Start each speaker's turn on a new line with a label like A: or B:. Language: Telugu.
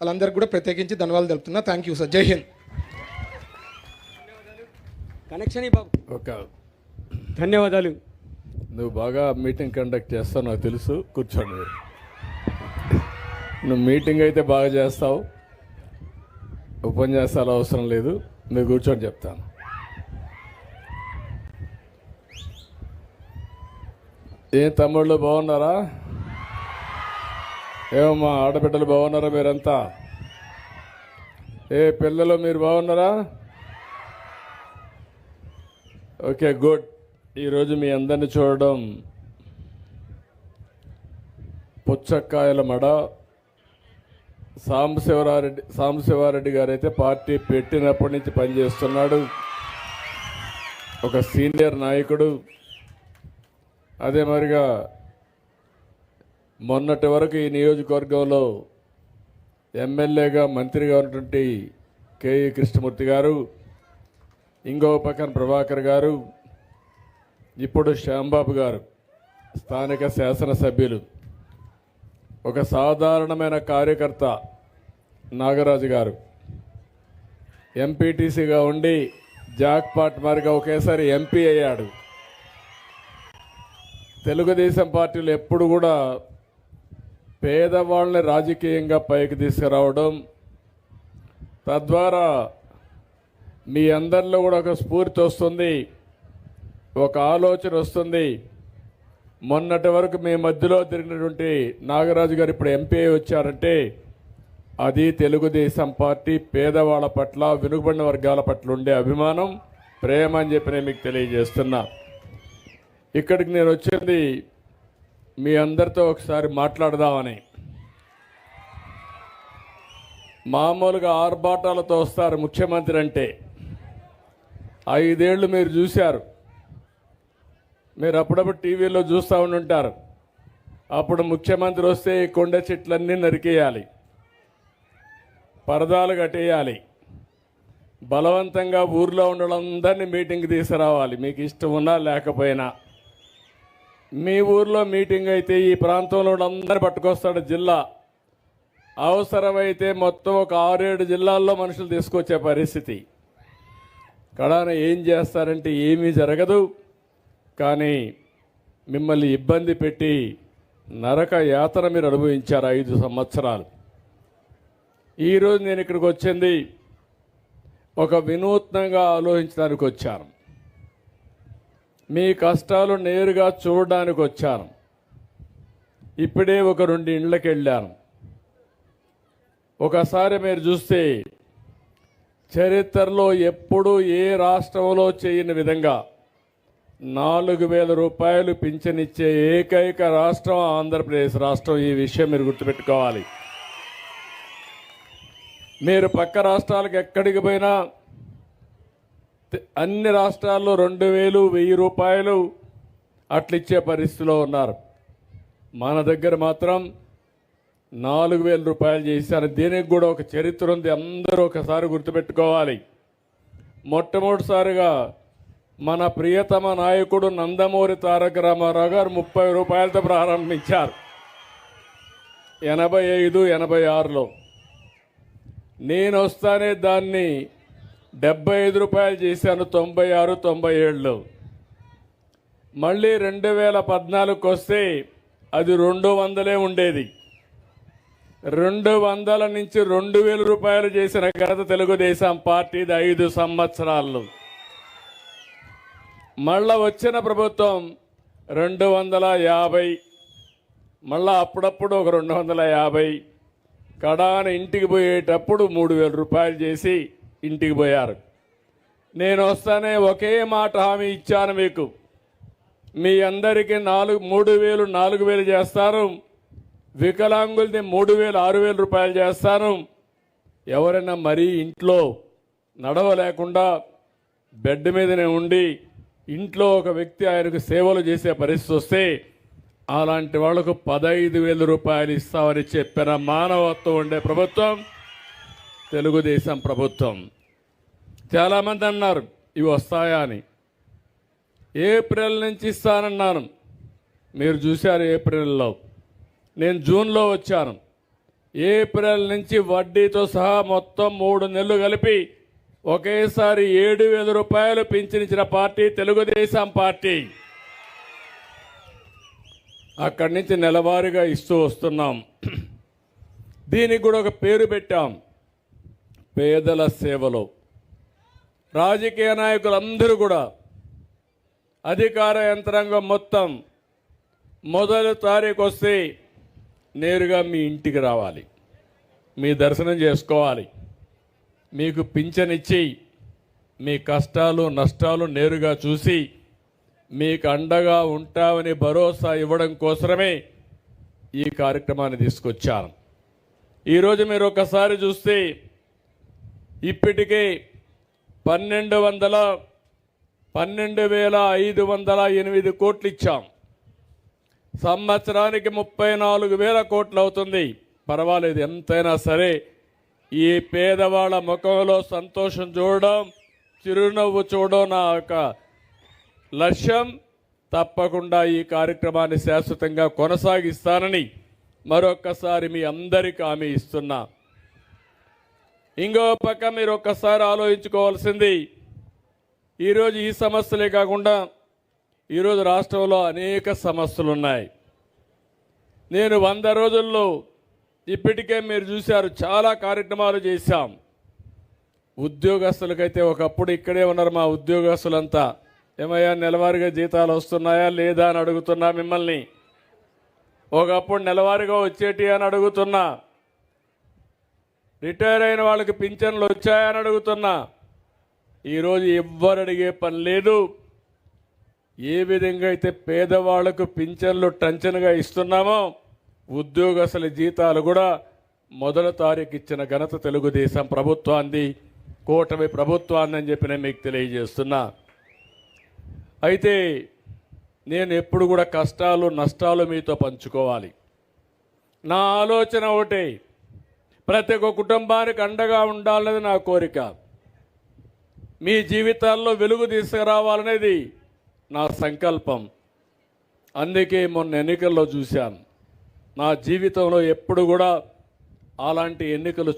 A: వాళ్ళందరికీ కూడా ప్రత్యేకించి ధన్యవాదాలు తెలుపుతున్నా. Thank you sir. జై హింద్.
B: కనెక్షన్ బాబు.
C: ఒక
B: ధన్యవాదాలు.
C: నువ్వు బాగా మీటింగ్ కండక్ట్ చేస్తావు నాకు తెలుసు. కూర్చోండి. నువ్వు మీటింగ్ అయితే బాగా చేస్తావు, ఉపన్యాసాలు అవసరం లేదు. మీరు కూర్చొని చెప్తాను. ఏ తమ్ముళ్ళు బాగున్నారా? ఏమమ్మా ఆడబిడ్డలు బాగున్నారా? మీరంతా ఏ పిల్లలు మీరు బాగున్నారా? Okay, good. ఈరోజు మీ అందరిని చూడడం పుచ్చక్కాయల మడ. సాంబశివారెడ్డి గారు అయితే పార్టీ పెట్టినప్పటి నుంచి పనిచేస్తున్నాడు, ఒక సీనియర్ నాయకుడు. అదే మరిగా మొన్నటి వరకు ఈ నియోజకవర్గంలో ఎమ్మెల్యేగా మంత్రిగా ఉన్నటువంటి కేఈ కృష్ణమూర్తి గారు, ఇంకో పక్కన ప్రభాకర్ గారు, ఇప్పుడు శ్యాంబాబు గారు స్థానిక శాసనసభ్యులు, ఒక సాధారణమైన కార్యకర్త నాగరాజు గారు ఎంపీటీసీగా ఉండి జాక్పాట్ మారిగా ఒకేసారి ఎంపీ అయ్యాడు. తెలుగుదేశం పార్టీలు ఎప్పుడు కూడా పేదవాళ్ళని రాజకీయంగా పైకి తీసుకురావడం, తద్వారా మీ అందరిలో కూడా ఒక స్ఫూర్తి వస్తుంది, ఒక ఆలోచన వస్తుంది. మొన్నటి వరకు మీ మధ్యలో తిరిగినటువంటి నాగరాజు గారు ఇప్పుడు ఎంపీ వచ్చారంటే అది తెలుగుదేశం పార్టీ పేదవాళ్ళ పట్ల, వెనుకబడిన వర్గాల పట్ల ఉండే అభిమానం, ప్రేమ అని చెప్పి నేను మీకు తెలియజేస్తున్నా. ఇక్కడికి నేను వచ్చింది మీ అందరితో ఒకసారి మాట్లాడదామని. మామూలుగా ఆర్భాటాలతో వస్తారు ముఖ్యమంత్రి అంటే. 5 ఏళ్ళు మీరు చూశారు, మీరు అప్పుడప్పుడు టీవీలో చూస్తూ ఉంటారు. అప్పుడు ముఖ్యమంత్రి వస్తే ఈ కొండ చెట్లన్నీ నరికేయాలి, పరదాలు కట్టేయాలి, బలవంతంగా ఊర్లో ఉండడందరినీ మీటింగ్కి తీసుకురావాలి, మీకు ఇష్టం ఉన్నా లేకపోయినా. మీ ఊర్లో మీటింగ్ అయితే ఈ ప్రాంతంలో అందరినీ పట్టుకొస్తాడు జిల్లా. అవసరమైతే మొత్తం ఒక 6-7 జిల్లాల్లో మనుషులు తీసుకొచ్చే పరిస్థితి. కడాన ఏం చేస్తారంటే ఏమీ జరగదు, కానీ మిమ్మల్ని ఇబ్బంది పెట్టి నరక యాతన మీరు అనుభవించారు 5 సంవత్సరాలు. ఈరోజు నేను ఇక్కడికి వచ్చింది ఒక వినూత్నంగా ఆలోచించడానికి వచ్చాను, మీ కష్టాలు నేరుగా చూడడానికి వచ్చాను. ఇప్పుడే ఒక 2 ఇండ్లకి వెళ్ళాను. ఒకసారి మీరు చూస్తే చరిత్రలో ఎప్పుడూ ఏ రాష్ట్రంలో చేయని విధంగా 4,000 రూపాయలు పింఛనిచ్చే ఏకైక రాష్ట్రం ఆంధ్రప్రదేశ్ రాష్ట్రం. ఈ విషయం మీరు గుర్తుపెట్టుకోవాలి. మీరు పక్క రాష్ట్రాలకు ఎక్కడికి పోయినా అన్ని రాష్ట్రాల్లో 2,000, 1,000 రూపాయలు అట్లిచ్చే పరిస్థితిలో ఉన్నారు. మన దగ్గర మాత్రం 4,000 రూపాయలు చేశారు. దీనికి కూడా ఒక చరిత్ర ఉంది, అందరూ ఒకసారి గుర్తుపెట్టుకోవాలి. మొట్టమొదటిసారిగా మన ప్రియతమ నాయకుడు నందమూరి తారక రామారావు గారు 30 రూపాయలతో ప్రారంభించారు 85, 86లో. నేను వస్తానే దాన్ని 75 రూపాయలు చేశాను 96, 97లో. మళ్ళీ 2014కి వస్తే అది 200 ఉండేది. 200 నుంచి 2,000 రూపాయలు చేసిన ఘనత తెలుగుదేశం పార్టీది 5 సంవత్సరాల్లో. మళ్ళా వచ్చిన ప్రభుత్వం 250, మళ్ళా అప్పుడప్పుడు ఒక 250, కడాన ఇంటికి పోయేటప్పుడు 3,000 రూపాయలు చేసి ఇంటికి పోయారు. నేను వస్తానే ఒకే మాట హామీ ఇచ్చాను మీకు, మీ అందరికీ 3,000, 4,000 చేస్తాను, వికలాంగులది 3,000, 6,000 రూపాయలు చేస్తాను. ఎవరైనా మరీ ఇంట్లో నడవలేకుండా బెడ్ మీదనే ఉండి ఇంట్లో ఒక వ్యక్తి ఆయనకు సేవలు చేసే పరిస్థితి వస్తే అలాంటి వాళ్లకు 15,000 రూపాయలు ఇస్తామని చెప్పిన మానవత్వం ఉండే ప్రభుత్వం తెలుగుదేశం ప్రభుత్వం. చాలామంది అన్నారు ఇవి వస్తాయా అని. ఏప్రిల్ నుంచి ఇస్తానన్నాను, మీరు చూశారు. ఏప్రిల్లో నేను జూన్లో వచ్చాను, ఏప్రిల్ నుంచి వడ్డీతో సహా మొత్తం 3 నెలలు కలిపి ఒకేసారి 7,000 రూపాయలు పింఛనిచ్చిన పార్టీ తెలుగుదేశం పార్టీ. అక్కడి నుంచి నెలవారీగా ఇస్తూ వస్తున్నాం. దీనికి కూడా ఒక పేరు పెట్టాం, పేదల సేవలో. రాజకీయ నాయకులందరూ కూడా అధికార యంత్రాంగం మొత్తం మొదటి తారీఖు వస్తే నేరుగా మీ ఇంటికి రావాలి, మీ దర్శనం చేసుకోవాలి, మీకు పింఛనిచ్చి మీ కష్టాలు నష్టాలు నేరుగా చూసి మీకు అండగా ఉంటామని భరోసా ఇవ్వడం కోసమే ఈ కార్యక్రమాన్ని తీసుకొచ్చాను. ఈరోజు మీరు ఒకసారి చూస్తే ఇప్పటికే 12,508 కోట్లు ఇచ్చాం. సంవత్సరానికి 34,000 కోట్లు అవుతుంది. పర్వాలేదు, ఎంతైనా సరే ఈ పేదవాళ్ళ ముఖంలో సంతోషం చూడడం, చిరునవ్వు చూడడం నా యొక్క లక్ష్యం. తప్పకుండా ఈ కార్యక్రమాన్ని శాశ్వతంగా కొనసాగిస్తానని మరొక్కసారి మీ అందరికీ హామీ ఇస్తున్నా. ఇంకో పక్క మీరు ఒక్కసారి ఆలోచించుకోవాల్సింది, ఈరోజు ఈ సమస్యలే కాకుండా ఈరోజు రాష్ట్రంలో అనేక సమస్యలు ఉన్నాయి. నేను 100 రోజుల్లో ఇప్పటికే మీరు చూశారు చాలా కార్యక్రమాలు చేశాం. ఉద్యోగస్తులకైతే ఒకప్పుడు ఇక్కడే ఉన్నారు మా ఉద్యోగస్తులంతా. ఏమయ్యా నెలవారీగా జీతాలు వస్తున్నాయా లేదా అని అడుగుతున్నా మిమ్మల్ని. ఒకప్పుడు నెలవారీగా వచ్చేటి అని అడుగుతున్నా. రిటైర్ అయిన వాళ్ళకి పింఛన్లు వచ్చాయని అడుగుతున్నా. ఈరోజు ఎవ్వరు అడిగే పని లేదు. ఏ విధంగా అయితే పేదవాళ్లకు పింఛన్లు టంచనగా ఇస్తున్నామో ఉద్యోగస్తుల జీతాలు కూడా మొదటి తారీఖు ఇచ్చిన ఘనత తెలుగుదేశం ప్రభుత్వాన్ని, కూటమి ప్రభుత్వాన్ని అని చెప్పి నేను మీకు తెలియజేస్తున్నా. అయితే నేను ఎప్పుడు కూడా కష్టాలు నష్టాలు మీతో పంచుకోవాలి. నా ఆలోచన ఒకటే, ప్రతి ఒక్క కుటుంబానికి అండగా ఉండాలనేది నా కోరిక. మీ జీవితాల్లో వెలుగు తీసుకురావాలనేది నా సంకల్పం. అందుకే మొన్న ఎన్నికల్లో చూశాను. నా జీవితంలో ఎప్పుడు కూడా అలాంటి ఎన్నికలు